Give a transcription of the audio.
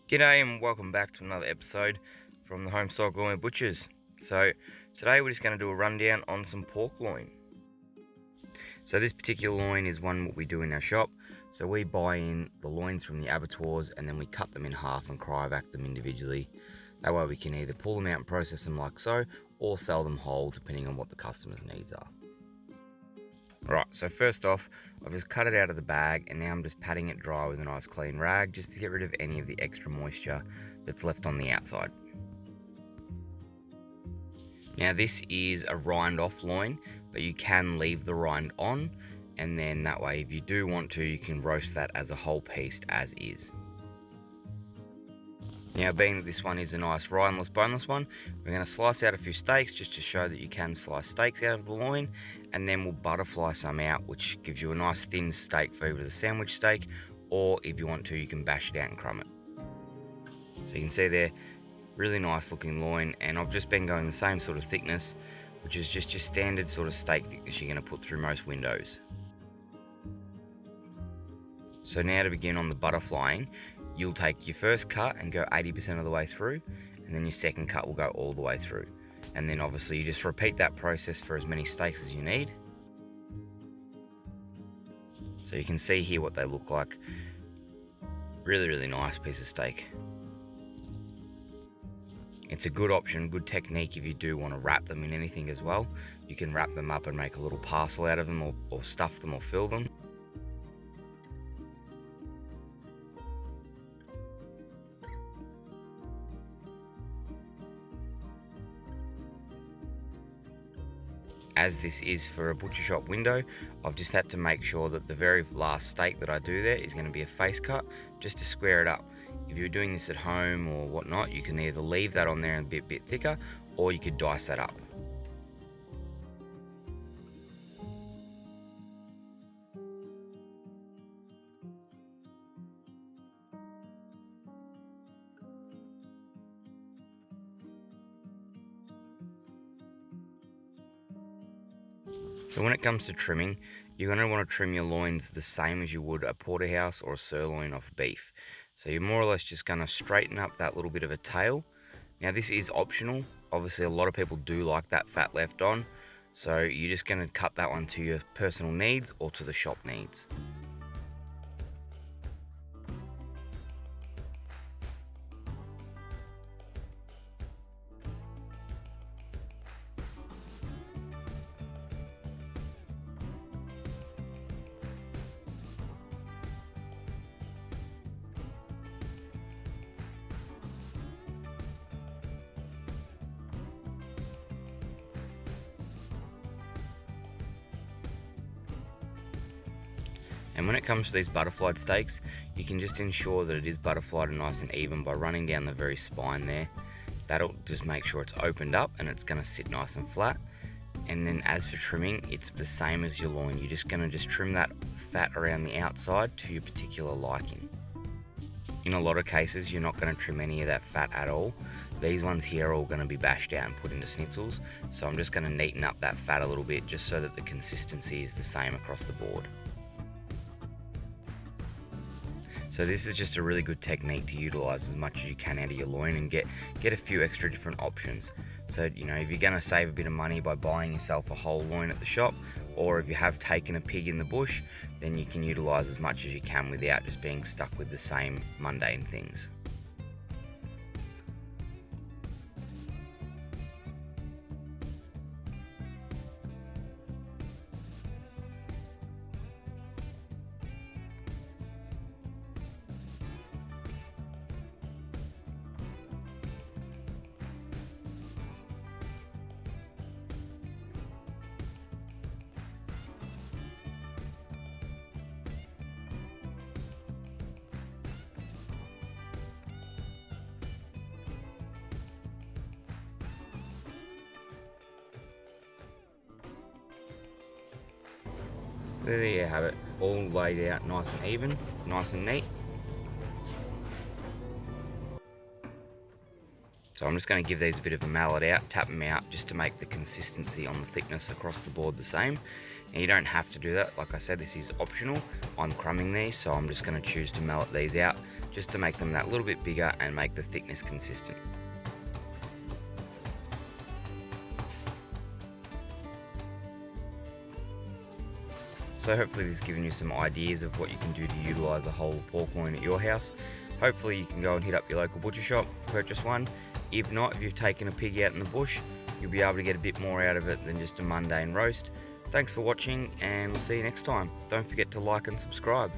G'day and welcome back to another episode from the Homestyle Gourmet Butchers. So today we're just going to do a rundown on some pork loin. So this particular loin is one what we do in our shop. So we buy in the loins from the abattoirs and then we cut them in half and cryovac them individually. That way we can either pull them out and process them like so, or sell them whole depending on what the customer's needs are. Alright, so first off, I've just cut it out of the bag and now I'm just patting it dry with a nice clean rag just to get rid of any of the extra moisture that's left on the outside. Now this is a rind off loin, but you can leave the rind on, and then that way if you do want to, you can roast that as a whole piece as is. Now being that this one is a nice rindless, boneless one, we're going to slice out a few steaks just to show that you can slice steaks out of the loin, and then we'll butterfly some out, which gives you a nice thin steak for either the sandwich steak, or if you want to, you can bash it out and crumb it. So you can see there, really nice looking loin, and I've just been going the same sort of thickness, which is just your standard sort of steak thickness you're going to put through most windows. So now to begin on the butterflying, you'll take your first cut and go 80% of the way through, and then your second cut will go all the way through. And then obviously you just repeat that process for as many steaks as you need. So you can see here what they look like. Really nice piece of steak. It's a good option, good technique if you do want to wrap them in anything as well. You can wrap them up and make a little parcel out of them, or stuff them or fill them. As this is for a butcher shop window, I've just had to make sure that the very last steak that I do there is going to be a face cut, just to square it up. If you're doing this at home or whatnot, you can either leave that on there and be a bit thicker, or you could dice that up. So when it comes to trimming, you're going to want to trim your loins the same as you would a porterhouse or a sirloin off beef. So you're more or less just going to straighten up that little bit of a tail. Now this is optional. Obviously a lot of people do like that fat left on. So you're just going to cut that one to your personal needs or to the shop needs. And when it comes to these butterflied steaks, you can just ensure that it is butterflied and nice and even by running down the very spine there. That'll just make sure it's opened up and it's going to sit nice and flat. And then as for trimming, it's the same as your loin. You're just going to trim that fat around the outside to your particular liking. In a lot of cases, you're not going to trim any of that fat at all. These ones here are all going to be bashed out and put into schnitzels. So I'm just going to neaten up that fat a little bit just so that the consistency is the same across the board. So this is just a really good technique to utilize as much as you can out of your loin and get a few extra different options. So, you know, if you're going to save a bit of money by buying yourself a whole loin at the shop, or if you have taken a pig in the bush, then you can utilize as much as you can without just being stuck with the same mundane things. There you have it, all laid out nice and even, nice and neat. So I'm just going to give these a bit of a mallet out, tap them out just to make the consistency on the thickness across the board the same. And you don't have to do that, like I said, this is optional. I'm crumbing these, so I'm just going to choose to mallet these out just to make them that little bit bigger and make the thickness consistent. So hopefully this has given you some ideas of what you can do to utilise a whole pork loin at your house. Hopefully you can go and hit up your local butcher shop, purchase one. If not, if you've taken a pig out in the bush, you'll be able to get a bit more out of it than just a mundane roast. Thanks for watching, and we'll see you next time. Don't forget to like and subscribe.